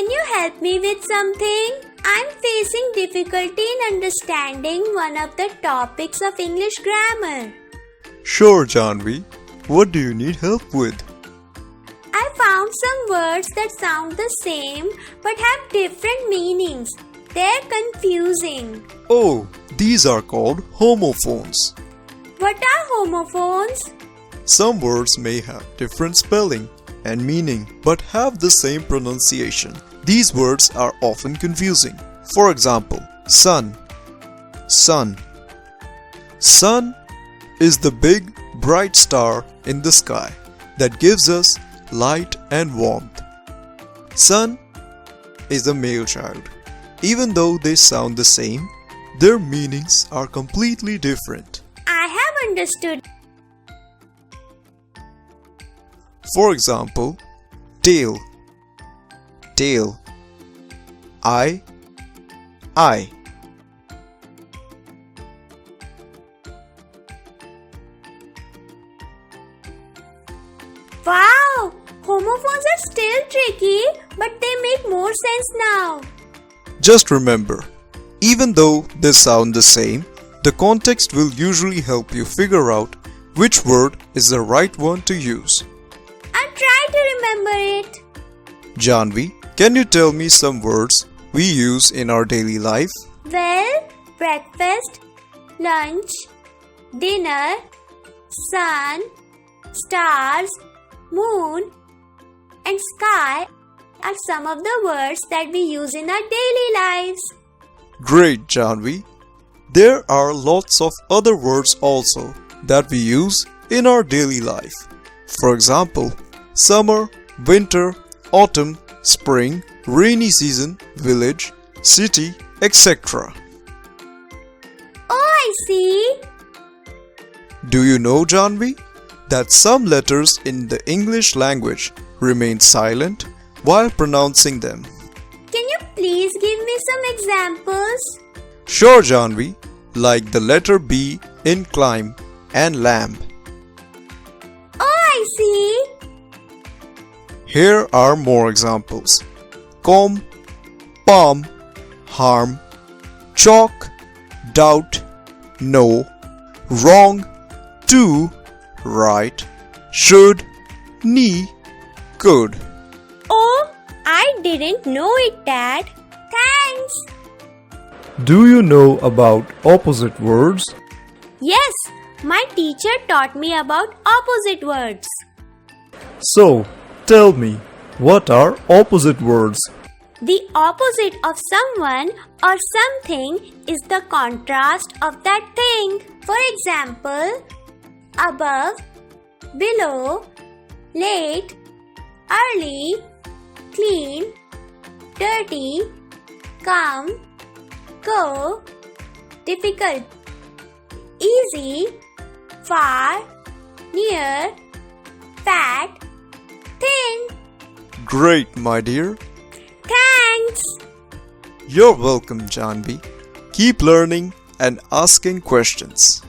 Can you help me with something? I'm facing difficulty in understanding one of the topics of English grammar. Sure, Janvi. What do you need help with? I found some words that sound the same but have different meanings. They're confusing. Oh, these are called homophones. What are homophones? Some words may have different spelling and meaning but have the same pronunciation. These words are often confusing. For example, sun. Sun. Sun is the big, bright star in the sky that gives us light and warmth. Sun is a male child. Even though they sound the same, their meanings are completely different. I have understood. For example, tail. Tail. I. Wow! Homophones are still tricky, but they make more sense now. Just remember, even though they sound the same, the context will usually help you figure out which word is the right one to use. I'll try to remember it. Janvi, can you tell me some words we use in our daily life? Well, breakfast, lunch, dinner, sun, stars, moon, and sky are some of the words that we use in our daily lives. Great, Janvi. There are lots of other words also that we use in our daily life. For example, summer, winter, autumn, spring, rainy season, village, city, etc. Oh, I see. Do you know, Janvi, that some letters in the English language remain silent while pronouncing them? Can you please give me some examples? Sure, Janvi, like the letter B in climb and lamb. Oh, I see. Here are more examples. Comb, palm, harm, chalk, doubt, no, wrong, to, right, should, knee, could. Oh, I didn't know it, Dad. Thanks. Do you know about opposite words? Yes, my teacher taught me about opposite words. So, tell me, what are opposite words? The opposite of someone or something is the contrast of that thing. For example, above, below, late, early, clean, dirty, come, go, difficult, easy, far, near, fat, thin. Great, my dear. Thanks. You're welcome, Janvi. Keep learning and asking questions.